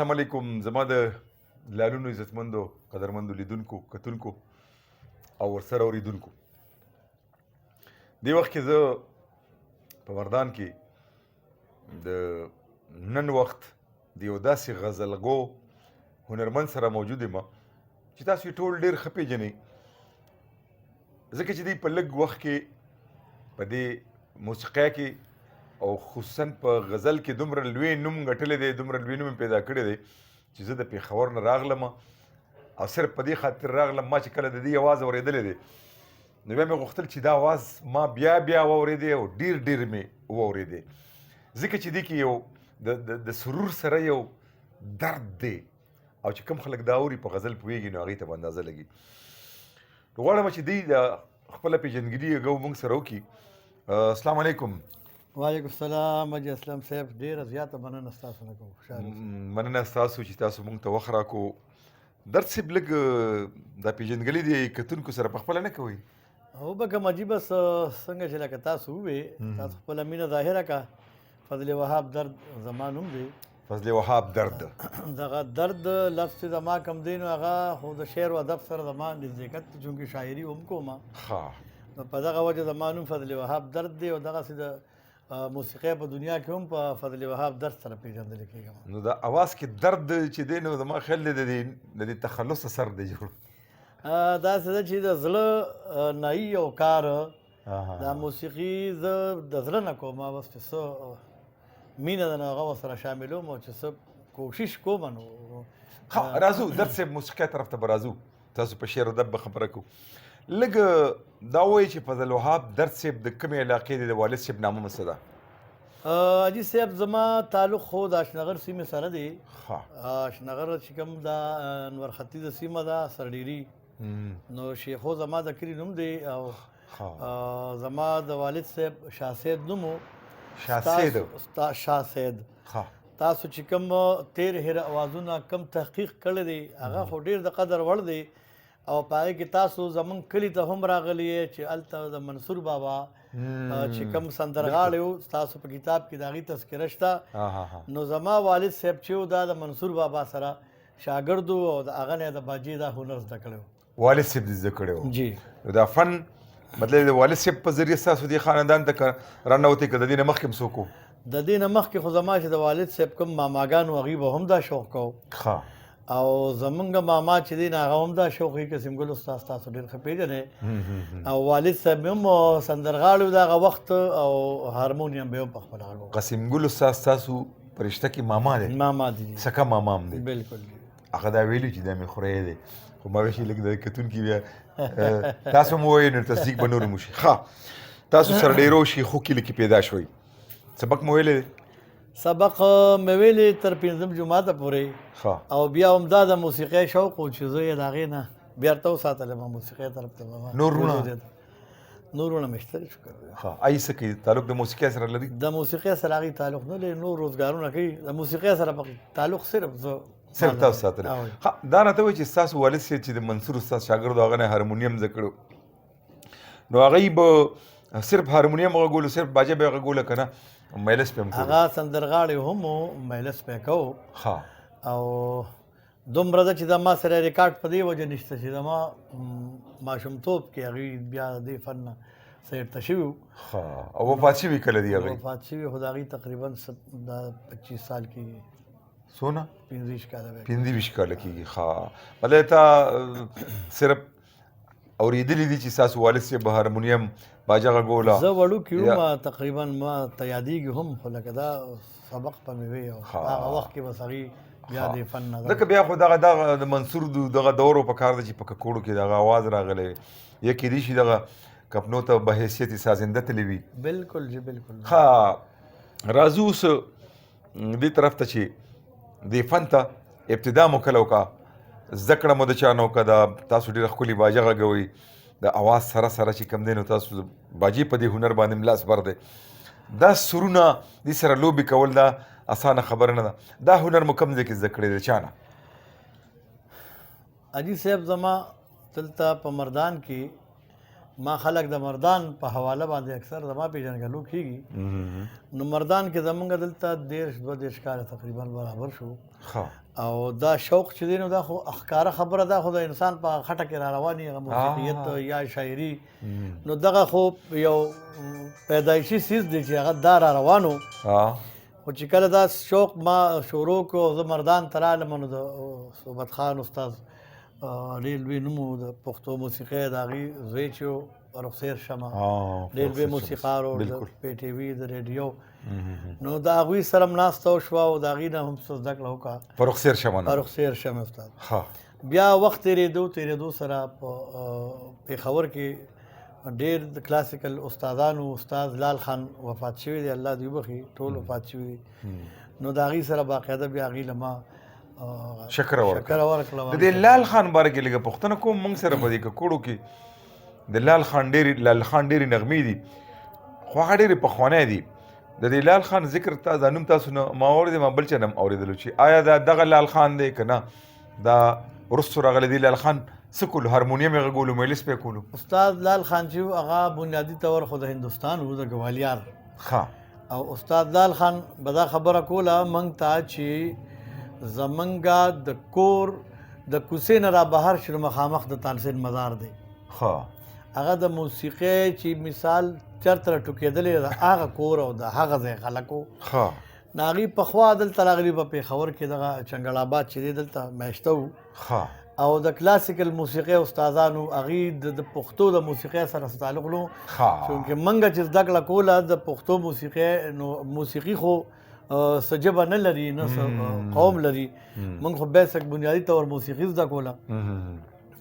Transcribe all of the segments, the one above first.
السلام علیکم زما د لالونو عزتمندو قدرمندو لیدونکو کتونکو او ورسره اوریدونکو دې وخت کې زه په مردان کې د نن وخت د یو داسې غزلګو هنرمند سره موجود یم چې تاسو یې ټول ډېر ښه پېژنئ ځکه چې دوی په لږ وخت کې په دې موسیقۍ کې او خصوصا په غزل کې دومره لوی نوم ګټلی دی دومره لوی نوم پیدا کړی دی چې زه د پېښور نه راغلم او صرف په دې خاطر راغلم ما چې کله د دې اواز اورېدلی دی نو بیا مې غوښتل چې دا اواز ما بیا واورېدی او ډېر مې واورېدی ځکه چې دې کې یو د سرور سره یو درد دی او چې کوم خلک دا اوري په غزل پوهېږي نو هغوی ته به اندازه لګي نو غواړم چې دوی د خپله پېژندګلي یو موږ سره وکړي السلام علیکم وعلیکم السلام حاجي اسلم صاحب ډېره زیاته مننه ستاسو نه کوم مننه ستاسو چې تاسو موږ ته وخت راکړو درد صاحب لږ دا پېژندګلي دی کتونکو سره پخپله نه کوئ وبه کوم عجیبه څنګه چې لکه تاسو ووې تاسو خپله مینه ظاهره کړه فضل وهاب درد زما نوم دی فضل وهاب درد دغه درد لفظ چې زما کم دی نو هغه خو د شعر و ادب سره زما نزدېکت چونکې شاعري هم کومه نو په دغه وجه زما نوم فضل وهاب درد دی او دغسې د موسیقۍ په دنیا کې هم په فضل وهاب درد سره پېژندلی کېږم نو د اواز کې درد چې دی نو زما خیال دی د دې تخلص سر دی جوړ داسې ده چې د زړه نایي او کار دا موسیقي زه د زړه نه کوم بس چې څه مینه ده نو هغه ورسره شاملوم او چې څه کوشش کوم نو راځو درد صاحب موسیقۍ طرف ته به راځو تاسو په شعر و ادب به خبره کوو لږ دا وایي چې فضل وهاب درد صاحب د کومې علاقې دی د والد صاحب نامه مو څه ده حاجي صاحب زما تعلق خو د اشنغر سیمې سره دی اشنغر چې کوم دا انور ختیځه سیمه ده سرډیري نو شیخو زما د کلي نوم دی او زما د والد صاحب شاه سید نوم و شاه سید تاسو چې کوم تیر هیر اوازونه کم تحقیق کړی دی هغه خو ډېر د قدر وړ دی او په هغې کې تاسو زمونږ کلي ته هم راغلی یې چې هلته د منصور بابا چې کوم سندرغاړی و ستاسو په کتاب کې د هغې تذکره شته نو زما والد صاحب چې و دا د منصور بابا سره شاګرد و او د هغه نه یې د باجې دا هنر زده کړی و والد صاحب دې زده کړی و جی دا فن مطلب د والد صاحب په ذریعه ستاسو دې خاندان ته راننوتی که د دې نه مخکې هم څوک و د دې نه مخکې خو زما چې د والد صاحب کوم ماماګانو هغوی به هم دا شوق کوو او زمونږ ماما چې دی نو هغه هم دا شوق وي قسیم ګل استاد تاسو ډېر ښه پېژنئ او والد صاحب هم سندرغاړی و د هغه وخت او هارمونیم به هم په خپله غږ قسیم ګل استاد ستاسو په رشته کې ماما دی ماما دی سکه ماما هم دی بلکل هغه دا ویلي چې دا مې خوری دی خو ما ویل چې لږ د کتونکي بیا تاسو هم ووایئ نو تصدیق به نور هم وشي ښه تاسو سره ډېرو شیخو کلي کې پیدا شوئ سبق مو ویلی دی سبق مې ویلې تر پنځم جماعته پورې او بیا هم دا د موسیقۍ شوق و چې زه یې د هغې نه بېرته وساتلم موسیقۍ طرف ته نورونه مې شته شکر ای څه کوي تعلق د موسیقۍ سره لري د موسیقۍ سره هغې تعلق نه لري نور روزګارونه کوي د موسیقۍ سره تعلق صرف تاسو ساتلی دا راته وایي چې ستاسو والد صاحب چې د منصور استاد شاګرد و هغه نه هارمونیم زده کړو نو هغوی به صرف هارمونیم غږولو صرف باجه به یې غږوله که نه مجلس پې هم هغه سندرغاړی هم و مجلس پې کوو او دومره ده چې دا ما سره ریکارډ په دې وجه نشته چې زما ماشومتوب کې هغوی بیا دې فن نه څه ارته شوي وو او وفات شوي کله دي هغوی وفات شوي خو د هغوی تقریبا دا 25 سال کېږي څونه 25 کاله 25 کاله کېږي ښه مطلب تا صرف اورېدلي دي چې ستاسو والد صاحب هارمونیم باجه غږوله زه وړوکی وم تقریبا ما ته یادېږي هم خو لکه دا سبق په مې وی او هغه وخت کې بس هغوی بیا دې فن نه ځکه بیا خو دغه د منصور دغه دور په کار ده چې په ککوړو کې دغه اواز راغلی یا کېدای شي دغه کپنو ته بحیثیت سازنده تللی وي بلکل جی بلکل ښه راځو اوس دې طرف ته چې دې فن ته ابتدا مو کله وکړه زده کړه مو د چا نه وکړه تاسو ډېره ښکلې باجه غږوئ د اواز سره چې کوم دی نو تاسو باجې په دې هنر باندې ملاس بر دی دا سرونه دې سره لوبې کول دا اسانه خبره نه ده دا هنر مو کوم ځای کې زده کړی دی چا نه حاجي صاحب زما دلته په مردان کې ما خلک د مردان په حواله باندې اکثر زما پیژنګلو کېږي نو مردان کې زمونږ دلته 12 کاله تقریبا برابر شو او دا شوق چې دی نو دا خو ښکاره خبره ده خو د انسان په خټه کې را رواني هغه موسیقیت یا شاعري نو دغه خو یو پیدایشي څیز دی چې هغه دا را روانو خو چې کله دا شوق ما شروع کړو زه مردان ته رالم نو د صحبت خان استاد ډېر لوی نوم و د پښتو موسیقۍ د هغې زوی چې و رخسیر شمه ډېر لوی موسیقار و د پی ټي وي د ریډیو نو د هغوی سره م ناسته وشوه او د هغې نه هم څه زده کړه وکړه په رخسیر شمه په رخسیر شمه استاد بیا وخت تېرېدو سره په پېښور کې ډېر د کلاسیکل استادانو استاد لال خان وفات شوی دی الله دې وبخي ټول وفات شوي دي نو د هغې سره باقاعده بیا هغې له ما شکر ورکړه د دې لال خان باره کې لږه پوښتنه کوم موږ سره په دې ککوړو کې د لال خان ډېرې نغمې دي خو هغه ډېرې پخوانی دي د دې لال خان ذکر دا نوم تاسو نه ما اورېدی ما بل چا نه هم اورېدلو چې آیا دا دغه لال خان دی که نه دا وروستو راغلی دی لال خان څه کولو هارمونیم یې غږولو میلس پې کولو استاد لال خان چې هغه بنیادي طور خو د هندوستان و د ګوالیار او استاد لال خان به دا خبره کوله موږ ته چې زمونږ د کور د کوڅې نه را بهر شو مخامخ د طالسین مزار دی هغه د موسیقۍ چې مثال چرته راټوکېدلې د هغه کور او د هغه ځای خلکو نو هغې پخوا دلته راغلي په پېښور کې دغه چنګل آباد چې دی دلته میشته وو او د کلاسیکل موسیقۍ استادانو هغې د پښتو د موسیقۍ سره تعلق نو چونکې موږ چې زده کړه کوله د پښتو موسیقۍ نو موسیقي خو څه ژبه نه لري نه څه قوم لري موږ خو بیسک بنیادي طور موسیقي زده کوله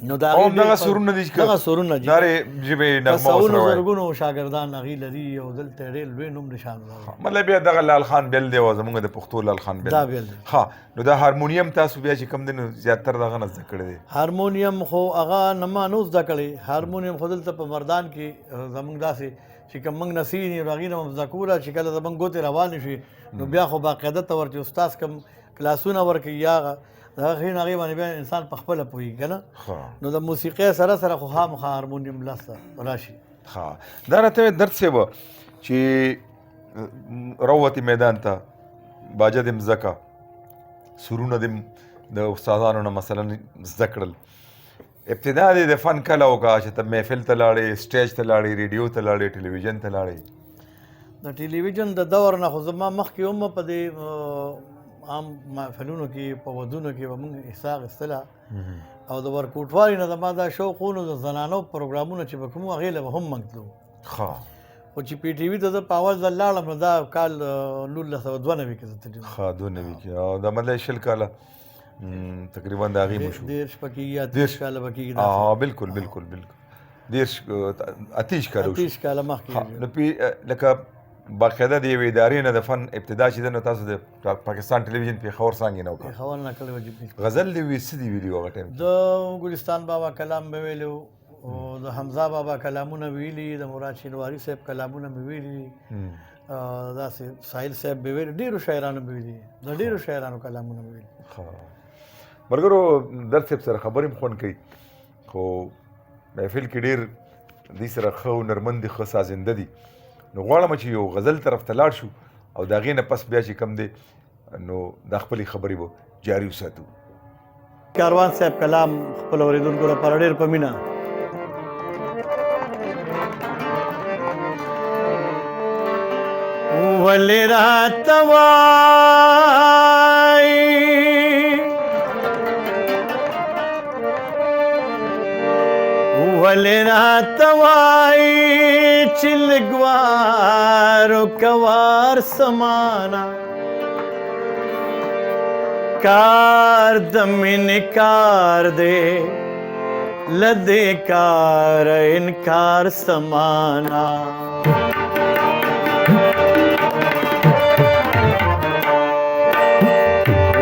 نو دا دغه سرونه دي دغه سرونه دي دغې ژبې نغمه سلونو زرګونو شاګردان هغې لري او دلته ډېر لوی نوم نشان مطلب بیا دغه لال خان بیل دی او زموږ د پښتو لال خان بیل دا بیل دی نو دا هارمونیم تاسو بیا چې کوم دی نو زیاتر دغه نه زده کړی دی هارمونیم خو هغه نه ما نو زده کړی هارمونیم خو دلته په مردان کې زموږ داسې چې کوم موږ نسیینې نو هغې نه مو زده کوله چې کله زموږ ګوتې روانې شي نو بیا خو باقاعده طور چې استاد کوم کلاسونه ورکوي یا هغه ښې نو هغې باندې بیا انسان په خپله پوهېږي که نه نو د موسیقۍ سره خو خامخا هارمونیم لاسته راشي دا راته درد صاحب چې راووتې میدان ته باجه دې مزده کړه سرونه دې د استادانو نه مثلا زده کړل ابتدا دې د فن کله وکړه چې ته محفل ته لاړې سټیج ته لاړې ریډیو ته لاړې ټلویزیون ته لاړې د ټلویزیون د دور نه خو زما مخکې هم په دې عام محفلونو کې په ودونو کې به موږ حصه اخیستله او د ورکوټوالي نه زما دا شوق و نو د زنانو پروګرامونه چې به کوم هغې له به هم موږ تلو خو چې پی ټي وي ته زه په اول ځل لاړم نو دا کال 1992 کې زه تللی 92 کې او دا مطلب شل کاله تقریبا د هغې مو شو 10 پکې یا 30 کاله به کېږي بالکل 30 کاله مخکې نو لکه باقاعده د یوې ادارې نه د فن ابتدا چې ده نو تاسو د پاکستان ټلویزیون پېښور څانګې نه وکړه پېښور نه کله وجب غزل دې وي څه دې ویلي هغه ټایم د ګلستان بابا کلام به ویلي او د حمزه بابا کلامونه ویلي د مراد شینواري صاحب کلامونه به ویلي داسې ساحل صاحب به ویلي ډېرو شاعرانو به ویلي د ډېرو شاعرانو کلامونه به ویلي ملګرو درد صاحب سره خبرې هم خوند کوي خو محفل کې ډېر دې سره ښه هنرمند دي ښه سازنده دي نو غواړم چې یو غزل طرف ته لاړ شو او د هغې نه پس بیا چې کوم دی نو دا خپلې خبرې به جاري وساتو کاروان صاحب کلام خپل اورېدونکو لپاره ډېر په مینه ولې راته وایي چې لږ وارو کوار سمانا کار د مینې کار دی له دې کاره انکار سمانا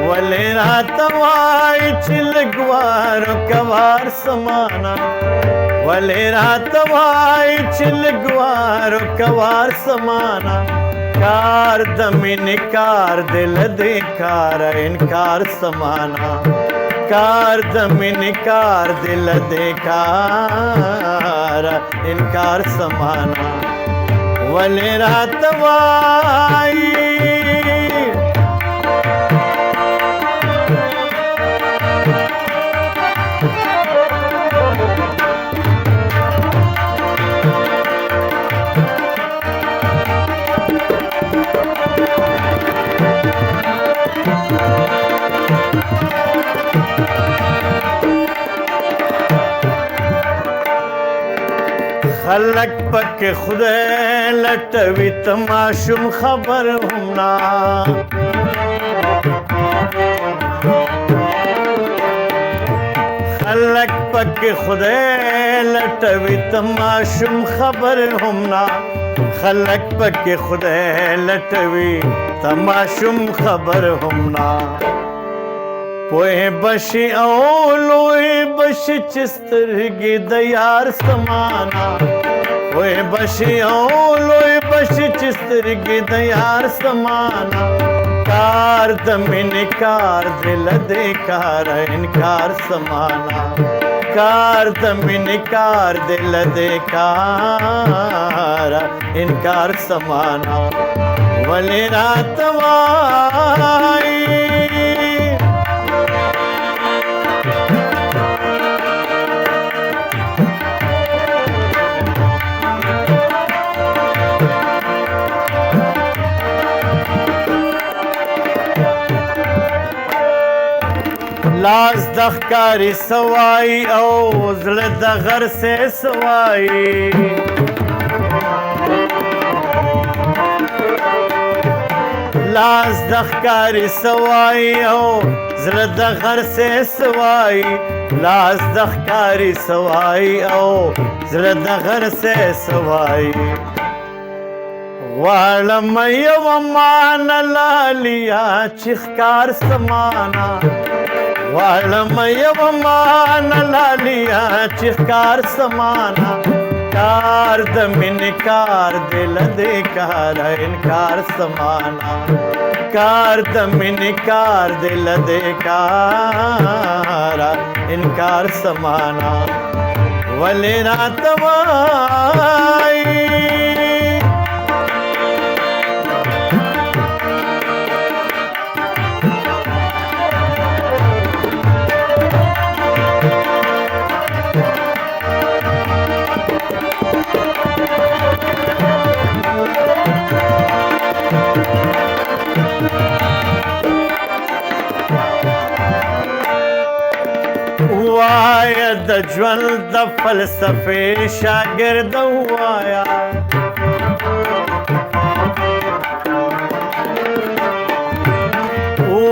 ولې راته وایي چې لږ وارو کوار سمانا ولې راته وایي چې لږ وارو کوار سمانا کار د مینې کار دی له دې کاره انکار سمانا کار د مینې کار دل دې کار انکار سمانا ولې راته وایي خلق پک خدای لټوي تماشم خبر هم نا خلق پک خدای لټوي تماشم خبر هم نا خلق پک خدای لټوي تماشم خبر هم نا پوه بشي او لوی بشي چسترګي د یار سمانا پوه بشي او لوی بشي چسترګي د یار سمانا کار د مینې کار دل دې کار انکار سمانا کار د مینې کار دل دې کار انکار سمانا ولې راته وایي لاس د ښکاري سوای او زړه د غر سے سوای لاس د ښکاري سوای او زړه د غر سے سوای لاس د ښکاري سوای او زړه د غر سے سوای غواړم یوه مانه لالیا چې ښکار سمانا غواړم یوه مانه لالیا چې ښکار سمانا کار د مینې کار دل دې کار انکار سمانا کار د مینې کار دل دې کار انکار سمانا ولې راته وایي وایا د ژوند د فلسفې شاګرد وایا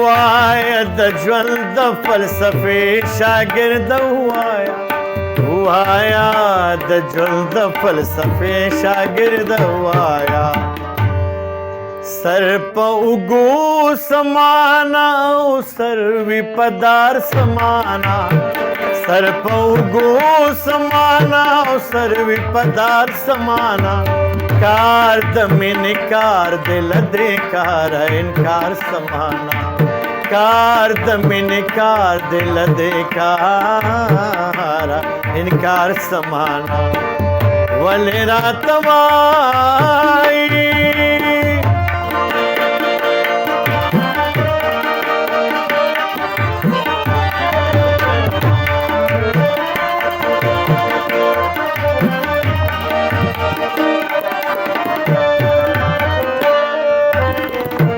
وایا د ژوند د فلسفې شاګرد وایا وایا د ژوند د فلسفې شاګرد وایا سر په اوږو سمانا او سر وي په دار سمانا سر په اوږو سمانا او سر وي په دار سمانا کار د مینې کار دل دې کار انکار سمانا کار د مینې کار دل دې کار انکار سمانا ولې راته وایي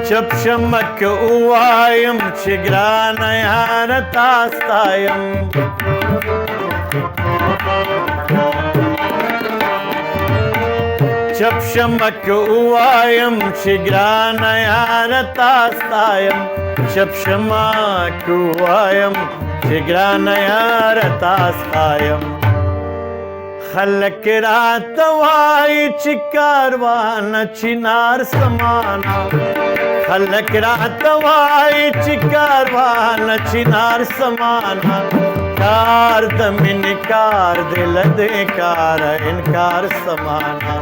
چپ شمک اوایم چې ګرانه یاره تا ستایم چپ شمک اوایم چې ګرانه یاره تا ستایم چپ شمک اوایم چې ګرانه یاره تا ستایم خلق راته وایي چې کاروان چنار سمانا خلق راته وایي چې کاروان چنار سمانا کار د مینې کار دل دې کار انکار سمانا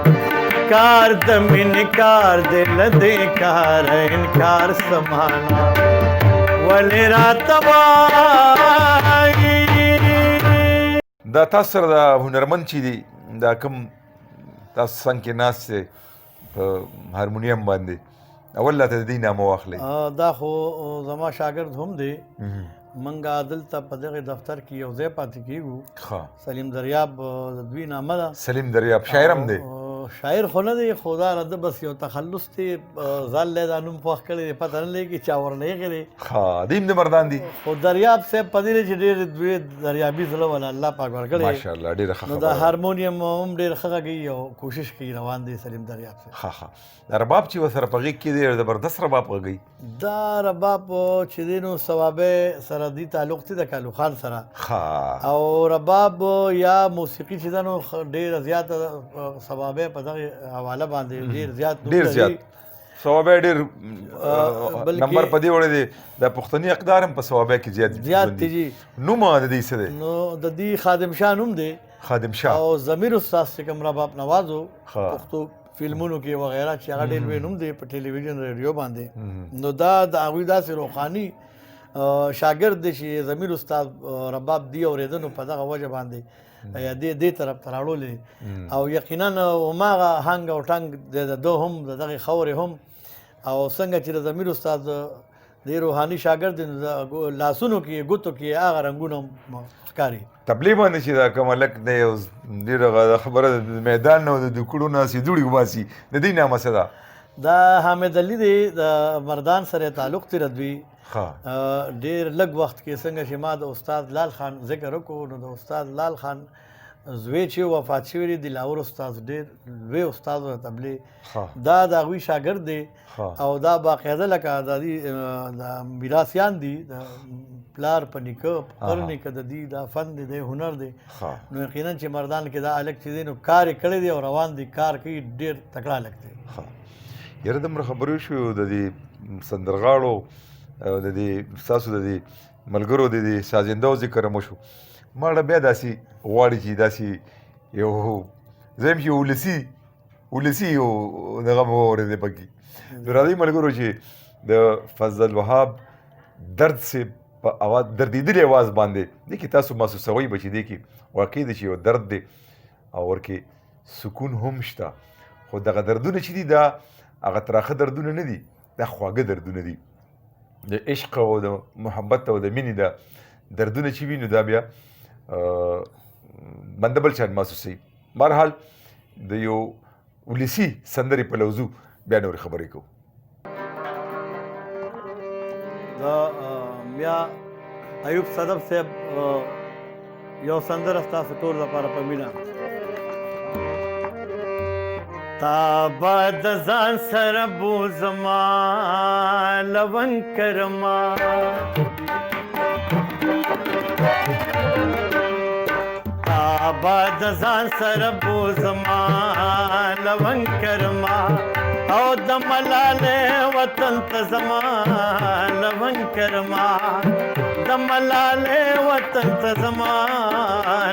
کار د مینې کار دل دې کار انکار سمانا ولې راته وایي. دا تاسو سره دا هنرمند چې دی دا کوم تاسو څنګ کې ناست دی په هارمونیم باندې اول راته د دې نامه واخلئ. دا خو زما شاګرد هم دی. منګه دلته په دغه دفتر کې یو ځای پاتې کېږو. سلیم دریاب د دوی نامه ده. سلیم دریاب شاعر هم دی؟ شاعر خو نه دی، خو دا رده بس یو تخلص دی. ځان لی دا نوم خوښ کړی دی، پته نه لګي چا ورنه ایښی دی. دی هم د مردان دي. خو دریاب صاحب په دې دی چې ډېر دوی دریابي زړه والا الله پاک ورکړی. ماشاءالله ډېره ښه نو دا هارمونیم هم ډېر ښه غږوي او کوشش کوي روان دی سلیم دریاب صاحب. ښه دا رباب چې ورسره په غېږ کې دی زبردست رباب غږوي. دا رباب چې دی نو ثوابه سره دی تعلق دی د کالو خان سره. او رباب یا موسیقي چې ده نو ډېره زیاته ثوابه په دغه حواله باندې ډېر زیات ثوابه ډېر نمبر په دې وړی دی د پښتني اقدار هم په ثوابه کې زیات دی. جی نوم د دې څه دی؟ نو د دې خادم شاه نوم دی. خادم شاه او ضمیر استاد چې کوم رباب نواز و پښتو فلمونو کې وغیرہ چې هغه ډېر لوی نوم دی په ټلویزیون ریډیو باندې. نو دا د هغوی داسې روحاني شاګرد دی چې ضمیر استاد رباب دی اورېده نو په دغه وجه باندې یا دې طرف ته راوړلی. او یقینا هماغه هنګ او ټنګ د ده هم د دغې خاورې هم او څنګه چې د ضمیر استاد د روحاني شاګرد دی نو لاسونو کې ګوتو کې هغه رنګونه ښکاري. تبلیغ باندې چې دا کوم هلک دی یو ډېره خبره د میدان نه او د دوکړو نه چې دوړې وباسي د دې نامه څه ده؟ دا حامد علي دی، د مردان سره تعلق دی دوی. ډېر لږ وخت کې څنګه چې ما د استاد لال خان ذکر وکړو نو د استاد لال خان زوی چې وفات شوی دی دلاور استاد ډېر لوی استاد و تبلیغ. دا د هغوی شاګرد دی او دا باقاعده لکه د میراثیان دي د پلار په نیکه پر نیکه د دې دا فن دی د هنر دی. نو یقینا چې مردان کې دا هلک چې دی نو کار یې کړی دی او روان دی کار کوي ډېر تکړه هلک دی. یاره دومره خبرې وشوې د دې سندرغاړو او د دې ستاسو د دې ملګرو د دې سازندو ذکر هم وشو. ما بیا داسې غواړي چې داسې یو زم چې ولسي یو دغه مو واورېدی پکې نو راځئ ملګرو چې د فضل وهاب درد سے په اواز دردېدلې اواز باندې دې کې تاسو محسوسوئ به چې دې کې واقع دی چې یو درد دی او ورکې سکون هم شته. خو دغه دردونه چې دي دا هغه تراخه دردونه نه دي، دا خواږه دردونه دي. د عشق او د محبت او د مینې دا دردونه چې وي نو دا بیا بنده بل شان محسوسوي. بهرحال د یو ولسي سندرې په لوزو بیا نورې خبرې کوو. دا بیا ایوب صدف صاحب یو سندره ستاسو ټول لپاره په مینه. تا به د ځان سره بوزما لونګ کرما تا به د ځان سره بوزما لونګ کرما او د ملالې وطن ته زما لونګ کرما د ملالې وطن ته زما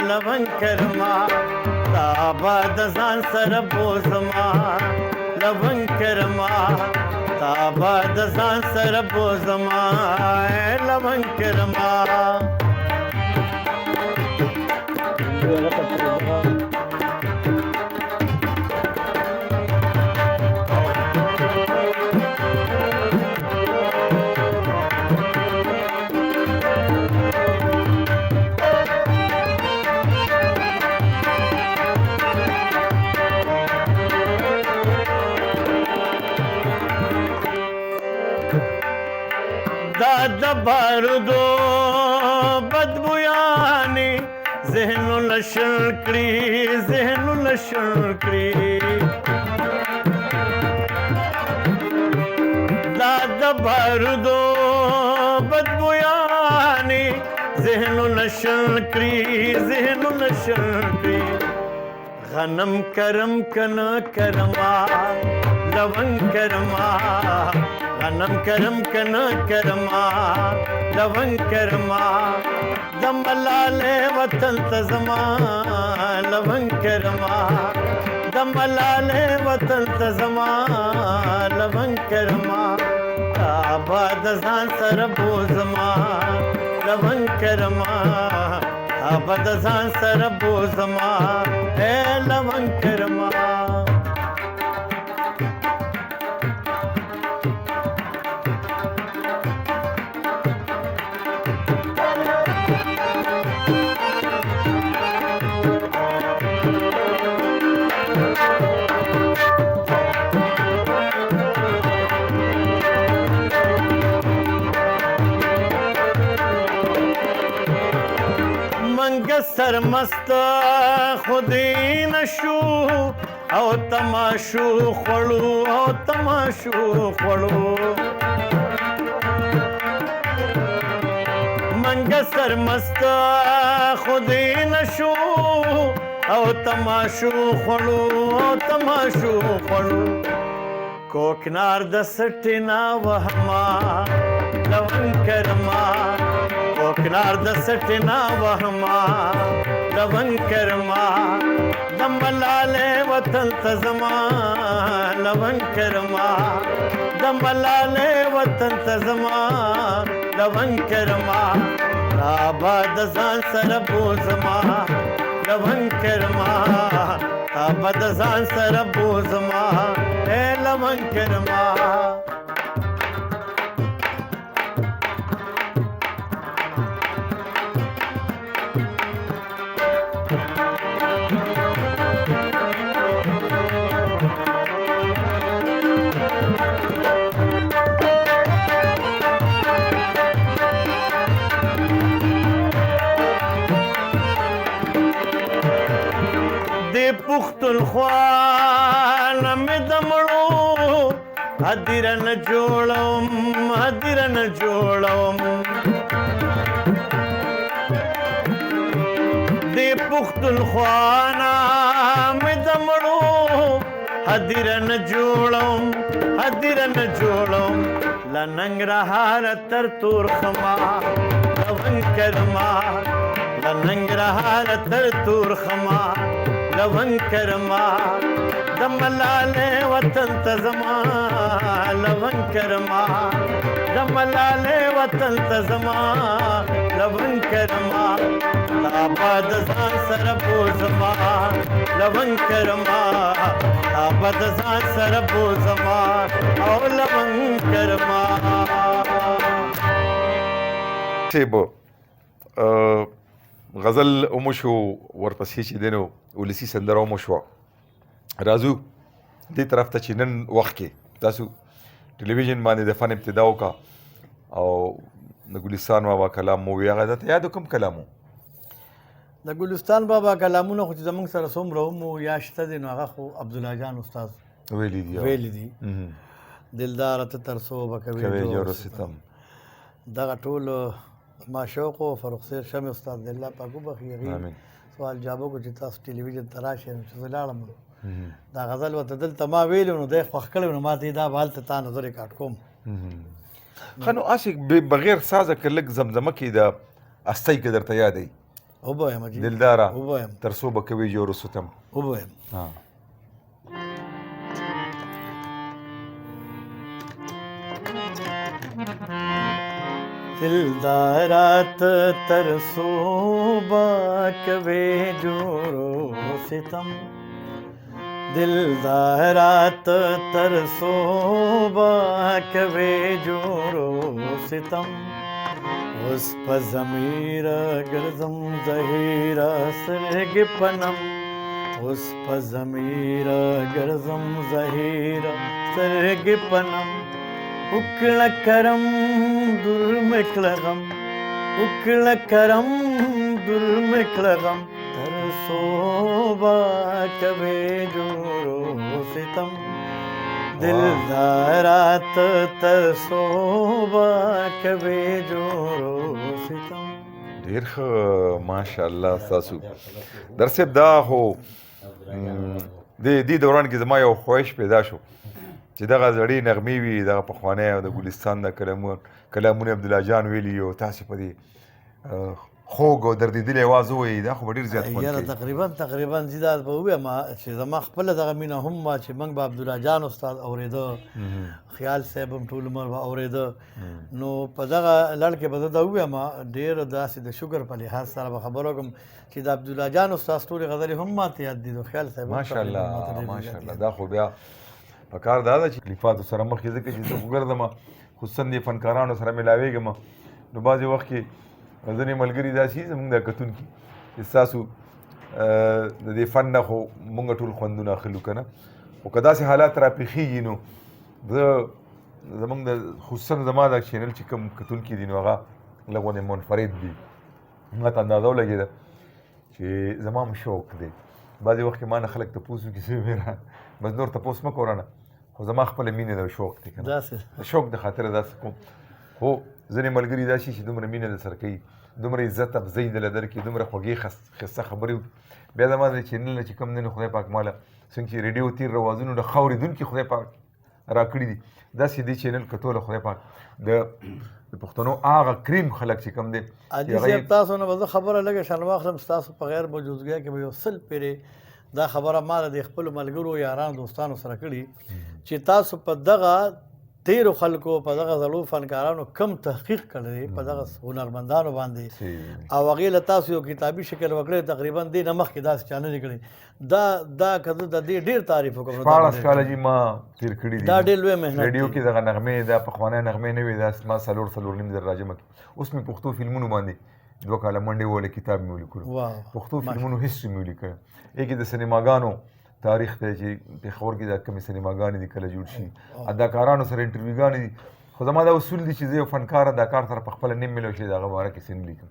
لونګ کرما تا به د ځان سره بوزما لونګ کرما تا به د ځان سره بوزما لونګ کرما. د بارودو بدبویانی ذهنونه شل کړي ذهنونه شل کړي دا د بارودو بدبویانی ذهنونه شل کړي ذهنونه شل کړي غنم کرم کنا کرما لونګ کرما غنم کرم کنا کرما لونګ کرما د ملالې وطن ته زما لونګ کرما د ملالې وطن ته زما لونګ کرما کعبه د ځان سره بوزما لونګ کرما کعبه د ځان سره بوزما اے لونګ کرما سرمست خودی نشو او تماشو خوړو او تماشو خوړو منګ سرمست خودی نشو او تماشو خوړو او تماشو خوړو کوکنار د سټینا وهما لون کرما کوکنار د سټینا وهما لون کرما د ملاله وطن ته زما لون کرما د ملاله وطن ته زما لون کرما آباد ځان سره بوزما لون کرما آباد ځان سره بوزما اے لون کرما پختونخوا مې د مړو هدیره نه جوړوم هدیره نه جوړوم د پختونخوا مې د مړو هدیره نه جوړوم هدیره نه جوړوم له ننګرهار تر تورخما لون کرما له ننګرهار تر تورخما لون کرما د ملاله وطن ته زما لون کرما د ملاله وطن ته زما لون کرما آباد ځان سره بوزما لون کرما آباد ځان سره بوزما او لون کرما سیبو غزل ومشو ورپسې چې دی نو ولسي سندره ومشوه راځو دې طرف ته چې نن وخت کې تاسو ټلویزیون باندې د فن ابتدا وکړه او د ګلستان بابا کلام مو وي هغه درته یاد کوم کلام و د ګلستان بابا کلامونه خو چې زموږ سره څومره مو یا شته دی نو هغه خو عبدالله جان استاد ویلي دي دلدار ته تر صوبه کوي جوړ ستم دغه ټول ما شوق او فاروق سیر شمع استاد د الله پاک وبخښي امين سوال جواب کو چې تاسو ټلویزیون ته راشئ چې زه لاړم دا غزل ورته دلته ما ویلو نو دی خوښ کړی نو ما ته دا به هلته تا نظر ریکارډ کوم ښه نو هسې بغیر سازه که لږ زمزمه کې د استی که درته یادوي وبویم دلداره وبویم تر څو به کوي جوړ ستم وبویم دلدارات تر صوبہ کوي جوړو ستم دلدارات تر صوبہ کوي جوړو ستم اوس په ضمیر ګرځم زهیرا سرګ پنم اوس په ضمیر ګرځم زهیرا سرګ پنم وکړه کرم در مکړه غم وکړه کرم در مکړه غم تر صوبه کوي جوړو ستم دلدارات تر صوبه کوي جوړو ستم ډېر ښه ماشاءالله ستاسو درصاحب دا خو د دې دوران کې زما یو خواهش پیدا شو چې دغه زړې نغمې وي دغه پخوانی او د ګلستان د کلامونه عبدالله جان ویلي او تاسې په دې خوږ او دردېدلی اواز ووایي دا خو به ډېر زیات خوند یاره کوي. تقریبا زه دا به ووایم چې زما خپله دغه مینه هم وه چې موږ به عبدالله جان استاد اورېده، خیال صاحب هم ټول عمر به اورېده. نو په دغه لړ کې به زه دا ووایم ډېر داسې د شکر په لحاظ سره به خبر وکړم چې د عبدالله جان استاد ټولې غزلې هم ماته یاد دي، د خیال صاحب ماشاءالله ماشاءالله. دا خو بیا په کار دا ده چې تکلیفاتو سره مخ کړي، ځکه چې زه خو ګرځم خصوصا دې فنکارانو سره ملاوېږم. نو بعضې وخت کې ځینې ملګري داسې دي زموږ دا کتونکي چې ستاسو د دې فن نه خو مونږ ټول خوندونه اخلو که نه، خو که داسې حالات راپېښېږي نو زه زموږ د خصوصا زما دا چینل چې کوم کتونکي دي نو هغه لږ غوندې منفرد دي. ما ته اندازه ولګېده چې زما هم شوق دی. بعضې وخت کې ما نه خلک تپوس وکړي چې میره بس نور تپوس مه کوه رانه، خو زما خپله مینه ده شوق دی که نه، د شوق د خاطره داسې کوم. خو ځینې ملګري داسې چې دومره مینه در سره کوي، دومره عزت افزایي دله درکړي، دومره خوږې ښایسته خبرې وکړي. بیا زما د چینل نه چې کوم دی نو خدای پاک ماله څنګه چې ریډیو تیر روازونو نه ښه اورېدونکي خدای پاک راکړي دي، داسې دې چینل کتوله خدای پاک د پښتنو هغه کریم خلک چې کوم دی. حاجي صاحب تاسو نه به زه خبره لږه شان واخلم، ستاسو په غیر موجودګۍ کې به یو سل پېرې دا خبره ما د خپلو ملګرو یارانو دوستانو سره کړي چې تاسو په دغه تیرو خلکو په دغه زړو فنکارانو کم تحقیق کړی په دغه هنرمندانو باندې او هغې له تاسو یو کتابي شکل وکړی، تقریبا دې نه مخکې داسې چا نه دی کړی. دا که زه د دې ډېر تعریف وکړم. 14 کاله جي ما تېر کړي دي. دا ډېر لوی محنت دی. ریډیو کې دغه نغمې دا پخوانی نغمې نه وې، دا ما 4 نیم زره راجمه کړي. اوس مې پښتو فلمونو باندې 2 کاله منډې ووهلې، کتاب مې ولیکلو، پښتو فلمونو هسټري مې ولیکله. یې کې د سینماګانو تاریخ دی چې پېښور کې دا کومې سینماګانې دي کله جوړ شي، اداکارانو سره انټرویوګانې دي. خو زما دا اصول دي چې زه یو فنکار اداکار سره په خپله نیم ملو شي د هغه باره کې څه نه لیکم.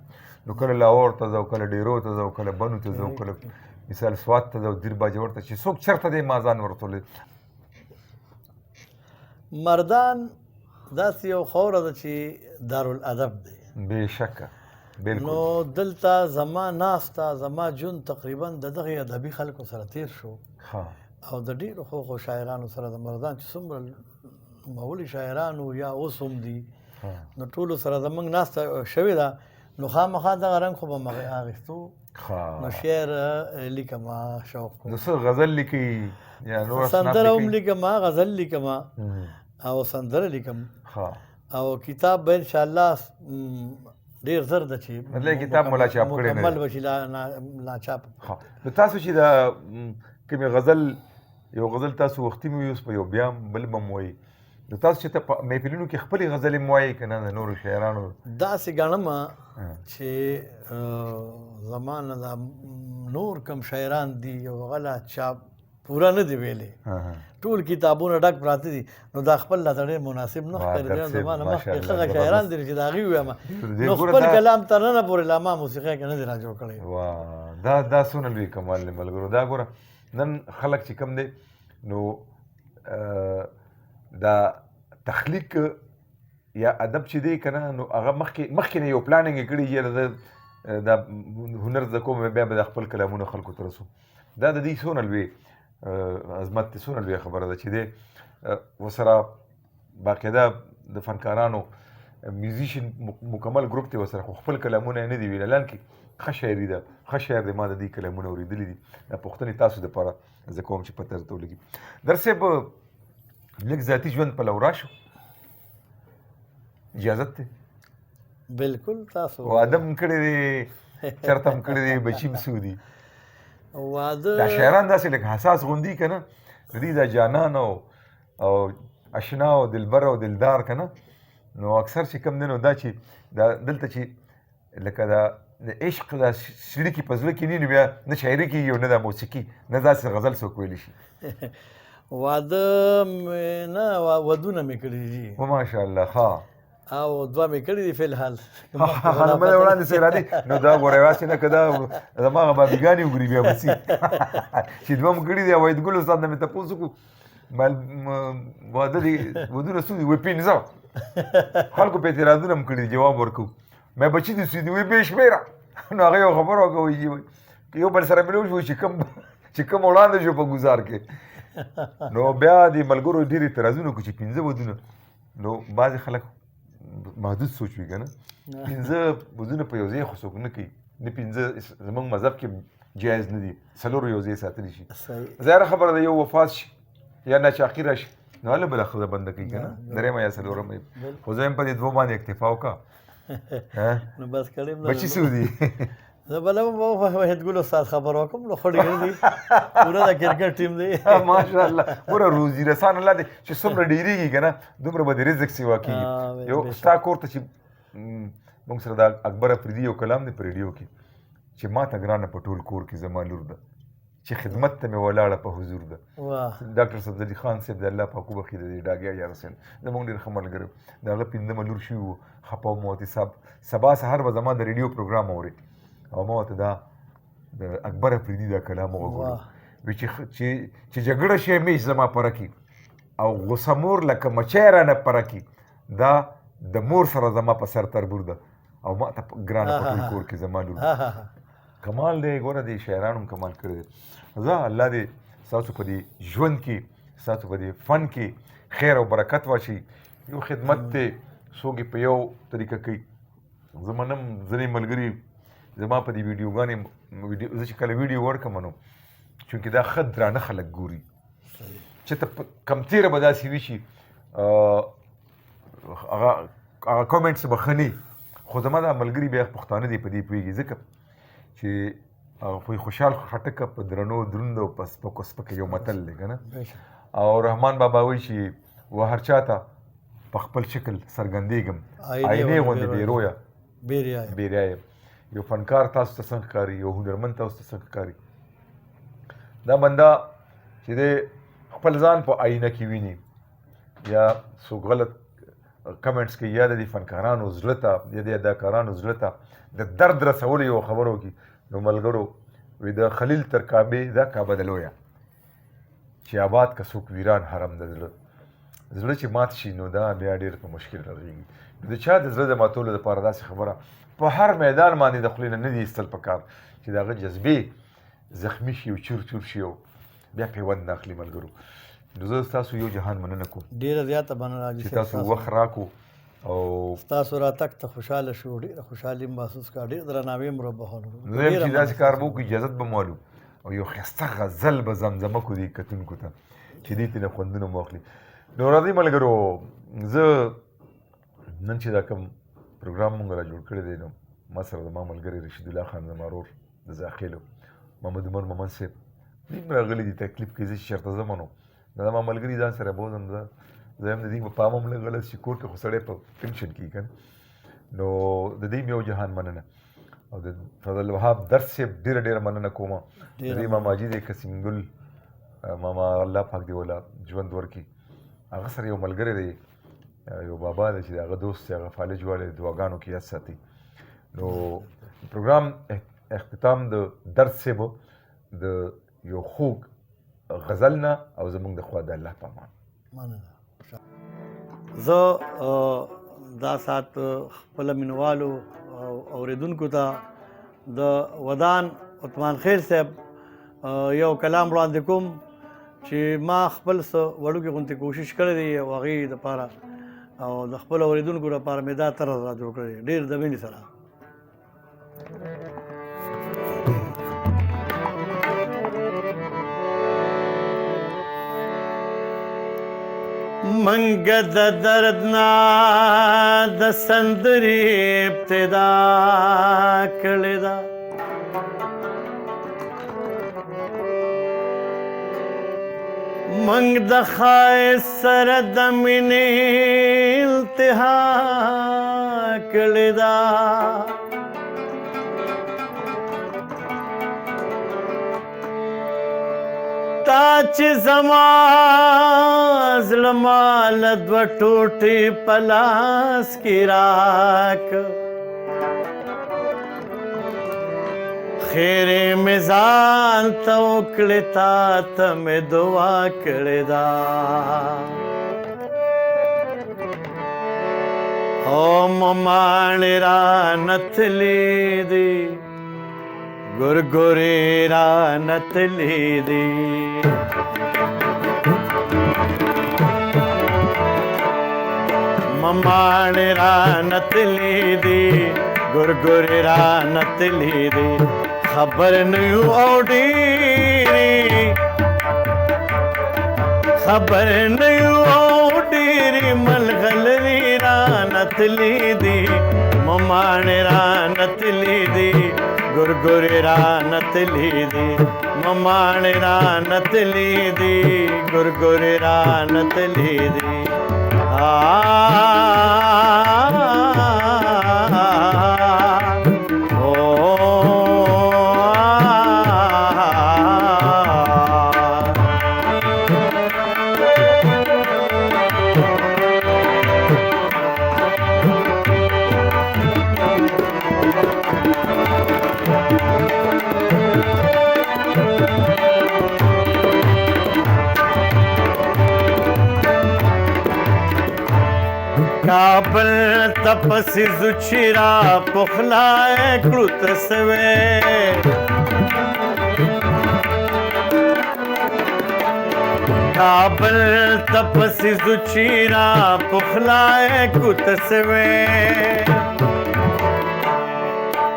نو کله لاهور ته ځو، کله ډیرو ته ځو، کله بنو ته ځو، کله مثال سوات ته ځو، دیر باجوړ ته، چې څوک چېرته دی ما ځان ورته مردان داسې یو خوره ده چې دارالادب دی. بېشکه نو دلته زما ناسته زما ژوند تقریبا د دغې ادبي خلکو سره تیر شو او د ډېرو ښو شاعرانو سره د مردان چې څومره نوموړي شاعرانو یا اوس هم دي نو ټولو سره زموږ ناسته شوې ده. نو خامخا دغه رنګ خو به مې اخیستو، نو شعر لیکمه شوق کوم. نو څه غزل لیکئ یا نور سندره هم لیکمه، غزل لیکمه او سندره لیکم او کتاب به انشاءالله ډېر زر ده چې مطلب کتاب مو لا چاپ کړی نه دی. مکمل به شي لا چاپ. نو تاسو چې دا کومې غزل یو غزل تاسو وختي مې اوس په یو بیا بل به م وایي، نو تاسو چې ته په محفلونو کې خپلې غزلې م وایي که نه د نورو شاعرانو؟ داسې ګڼم چې زما نه دا نور کم شاعران دي یو هغه لا چاپ پوره نه دی ویلې، ټول کتابونه ډک پراته دي. نو دا خپل لا ته ډېر مناسب نه ښکارېدی. زما نه مخکې ښه شاعران دي چې د هغې ووایم، نو خپل کلام تر ننه پورې لا ما موسیقۍ کې نه دی را جوړ کړی. دا څونه لوی کمال دی ملګرو. دا ګوره نن خلک چې کوم دی نو دا تخلیق یا ادب چې دی که نه نو هغه مخکې نه یو پلانینګ یې کړي یاره دا هنر زده کوم بیا به د خپل کلامونه خلکو ته رسو. دا د دې څونه لوی عظمت دی، څونه لویه خبره ده چې دی ورسره باقاعده د فنکارانو میوزیشن مکمل ګروپ دی ورسره، خو خپل کلامونه یې نه دي ویلي. الان کې ښه شاعري ده، ښه شاعر دی، ما د دې کلامونه اورېدلي دي. دا پوښتنې تاسو دپاره زه کوم چې پته درته ولګي. در صاحب لږ ذاتي ژوند پلو راشو، اجازت دی؟ بلکل. تاسو واده م کړی دی، چېرته م کړی دی، بچي م څو دي؟ واده دا شاعران داسې لږ حساس غوندي که نه، د دې دا جانان او اشنا او دلبر او دلدار که نه، نو اکثر چې کوم دی نو دا چې دا دلته چې لکه دا د عشق دا سړي کې په زړه کې نه نو بیا نه شاعري کېږي او نه دا موسیقي نه داسې غزل څوک ویلی شي. واده مې نه ودونه مې کړي دي ماشاءالله. ښه او 2 مې کړي دي فی الحال. خانمه وړاندې سره دي نو دا ګوره یواسې نه که دا زماغه بابیګانې وګوري بیا به سي چې 2 م کړي دي. وحیدګل استاد نه مې تپوس وکړو واده دي ودونه څو دي؟ وایي 15 خلکو په اعتراضونه م کړي دي. جواب ورکوو مې بچي دي څو دي؟ وایي بې شمېره. نو هغه یو خبره وکړه وایي یو بل سره مې وشو چې کوم وړاندې شو په ګزار کې. نو بیا د ملګرو ډېر اعتراضونه وکړو چې 15 ودونه. نو بعضې خلک محدود سوچ وي که نه 5 بودونه په یو ځای خو څوک نه کوي نه 5 زموږ مذهب کې جایز نه دي 4 یو ځای ساتلی شي ظاهره خبره ده یو وفات شي یا ناچاقي راشي نو هله بله ښځه بنده کوي که نه 3 یا 4 خو زه یم په دې 2 باندې اکتفا وکړه نو بس کړی بچي څو دي زه بله وحید ګل استاد خبر وکړم نو ښه ډېر دي پوره د کرکټ ټیم دی ماشاءالله پوره روزي رسان الله دی چې څومره ډېرېږي که نه دومره به د رزق سیوا کېږي یو ستا کور ته چې موږ سره د اکبر افریدي یو کلام دی په ریډیو کې چې ما ته ګرانه په ټول کور کې زما لور ده چې خدمت ته مې ولاړه په حضور ده ډاکټر صفدري خان صاحب د الله پاک وبخښي د دې ډاګیا یار حسین زموږ ډېر ښه ملګری د هغه 5 لور شوي وو خفه وم ورته صاحب سبا سهار به زما د ریډیو پروګرام اوري او ما ورته دا د اکبر افریدي دا کلام وګورو وی چې جګړه شی میش زما پره کي او غوسه مور لکه مچی رانه پره کي دا د مور سره زما په سر تربور ده او ما ته ګرانه په ټول کور کې زما لور کمال دی ګوره دی شاعرانو کمال کړی دی زه الله دې ستاسو په دې ژوند کې ستاسو په دې فن کې خیر او برکت واچي یو خدمت دی څوک یې په یو طریقه کوي زما نم ځینې ملګري زما په دې ویډیوګانې زه چې کله ویډیو ورکړم نو چونکې دا ښه درانه خلک ګوري چې ته کم تېره به داسې وي چې هغه کومنټس به ښه نه خو زما دا ملګري بیا پښتانه دي په دې پوهېږي ځکه چې په خوشحال خټکه په درنو دروند او په سپکو سپکه یو متل دی که نه او رحمان بابا وایي چې و هر چا ته په خپل شکل څرګندېږم آینې غوندې بېرویه بیریا یم یو فنکار تاسو ته څنګه ښکاري یو هنرمند تاسو ته څنګه ښکاري دا بنده چې دی خپل ځان په آینه کې ویني یا څوک غلط کمنټس کوي یا د دې فنکارانو زړه ته یا د اداکارانو زړه ته د درد رسولو یو خبر وکړي نو ملګرو وي د خلیل تر کعبې دا کعبه د لویه چې آباد که څوک ویران حرم د زړه چې مات شي نو دا بیا ډېر په مشکل راغېږي د چا د زړه د ماتولو دپاره داسې خبره په هر میدان باندې د خولې نه نه دي ایستل پکار چې د هغه جذبې زخمي شي او چور چور شي او بیا پیوند نه اخلي ملګرو نو زه ستاسو یو جهان مننه کوم ډېره زیاته مننه چې تاسو وخت راکو او ستاسو راتګ ته خوشحاله شو ډېره خوشحالي محسوس کړه ډېر درناوی مو وبخښلو زه یم چې داسې کار به وکړو اجازت به مو او یو ښایسته غزل به زمزمه کړو دې کتونکو ته چې دې ترې نه خوندونه مو اخلي نو راځئ ملګرو زه نن چې دا کوم پروګرام مونږ را جوړ کړی دی نو ما سره زما ملګری رشید الله خان زما ورور د زاخیلو محمد عمر محمد صاحب دوی راغلي دي تکلیف کې زه چې چېرته ځم نو دا زما ملګري ځان سره بوځم زه یم د دوی په پام هم لږ غلط شي کور کې خو سړی په ټینشن کېږي که نو د دوی یو جهان مننه او د فضل وهاب درس صاحب ډېره مننه کوم د دوی ماما جي دی قسیم ګل ماما الله پاک دی ولا ژوند ورکړي هغه سره یو ملګری دی یو بابا دی چې د هغه دوست دی هغه فالج والی دعاګانو کې یاد ساتي نو پروګرام اختتام د درد صاحب د یو خوږ غزل نه او زموږ د خوا د الله په امان زه دا ساعت خپل مینوالو او اورېدونکو ته د ودان عثمان خیل صاحب یو کلام وړاندې کوم چې ما خپل څه وړوکې غوندې کوشش کړی دی او هغې دپاره او د خپل اورېدونکو لپاره مې دا طرز را جوړ کړی ډېر د مینې سره منګ د درد نه د سندرې ابتدا کړې ده منګ د ښایست سره د مینې التها کړې ده تا چې زما زړه مال دوه ټوټې په لاس کې راکړ خیرې مې ځان ته وکړې تا ته مې دعا کړې ده او مماڼې رانه تلې دي ګورګورې رانه تلې دي ममाण रानत लीदी गुरगुर रानत लीदी खबर नहीं ओडीरी खबर नहीं ओडीरी मलगलरी रानत लीदी ममाण रानत लीदी गुरगुर रानत लीदी ममाण रानत लीदी गुरगुर रानत लीदी काबल तपसी जुचिरा पुखलाए क्रुत सवे काबल तपसी जुचिरा पुखलाए कुत सवे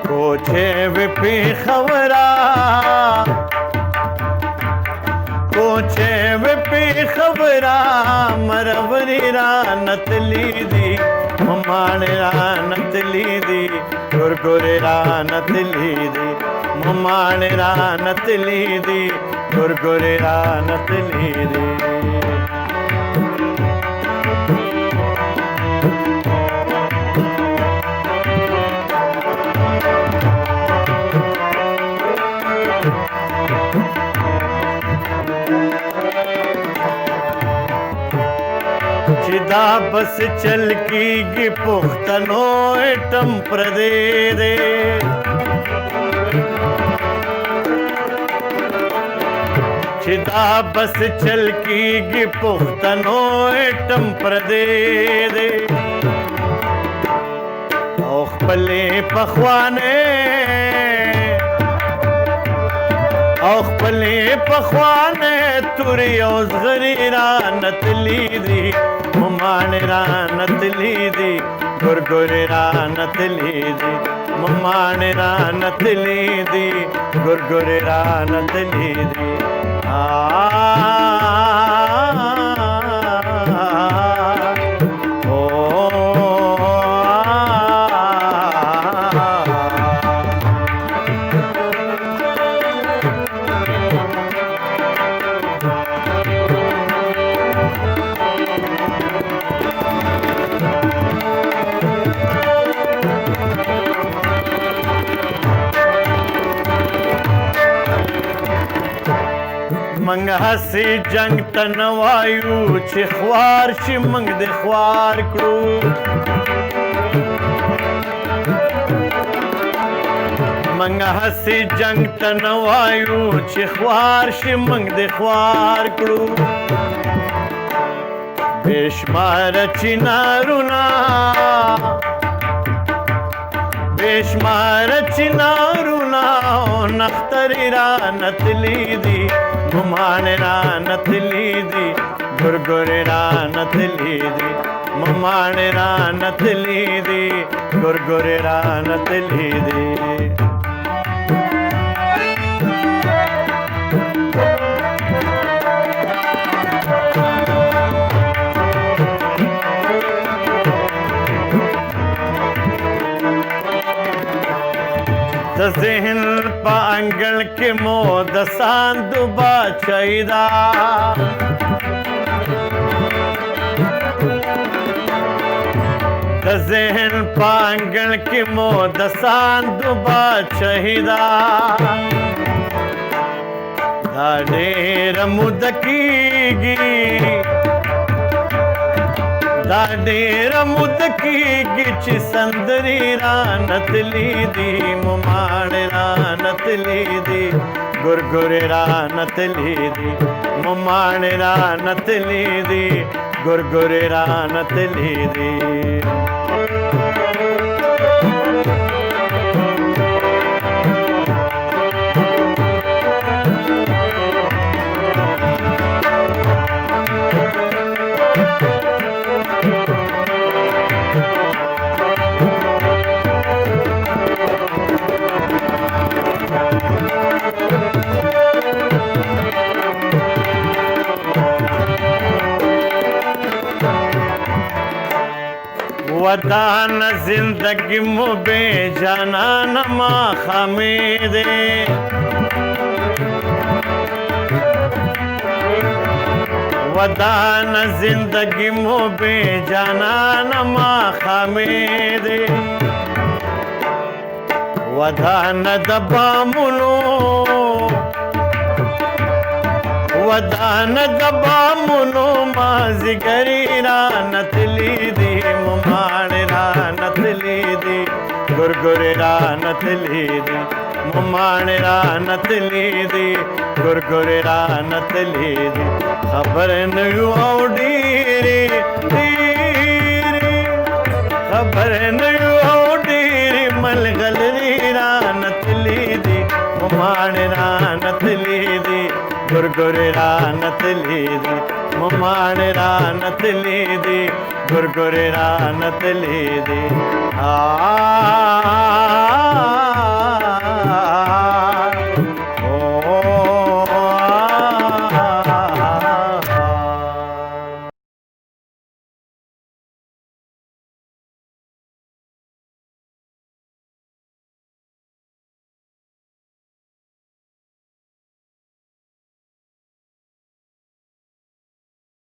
कोचे विपी खबरा कोचे विपी खबरा मरवरी रानत लीदी ममाण रानत लीदी गुरगुर रानत लीदी ममाण रानत लीदी गुरगुर रानत लीदी चिदा बस चल की गी पुख्तनो एटम प्रदे दे चिदा बस चल की गी पुख्तनो एटम प्रदे दे औख पले पखवाने औख पले पखवाने तुरी औज़गरी रानत लीदी ममाण रानत लीदी गुरगुर रानत लीदी ममाण रानत लीदी गुरगुर रानत लीदी मंग हसी जंग तनवायु छि ख्वार छि मंग दे ख्वार कड़ू मंग हसी जंग तनवायु छि ख्वार छि मंग दे ख्वार कड़ू बेशुमार चिनारुना बेशुमार चिनारुना नख्तरी रानत लीदी ममाण रानत लीदी गुरगुर रानत लीदी ममाण रानत लीदी गुरगुर रानत लीदी ज़हन पांगल के मोद सांदुबा चाहिदा ज़हन पांगल के मोद सांदुबा चाहिदा दाडेर मुदकीगी दाडेर मुदकी गिच संदरी रानत लीदी ममाण रानत लीदी गुरगुर रानत लीदी ममाण रानत लीदी गुरगुर रानत लीदी वतान जिंदगी मो बे जाना नमा खामेदे वतान जिंदगी मो बे जाना नमा खामेदे वदान दबामुनो वदान दबामुनो माजिगरी रानत लीदी मुमाण रानत लीदी गुरगुरे रानत लीदी मुमाण रानत लीदी गुरगुरे रानत लीदी खबर नहीं औडीरी खबर नहीं औडीरी मलगलरी रानत लीदी मुमाण रानत लीदी गुरगुरे रानत लीदी मुमाण रानत लीदी गुरगुरे रानत लीदी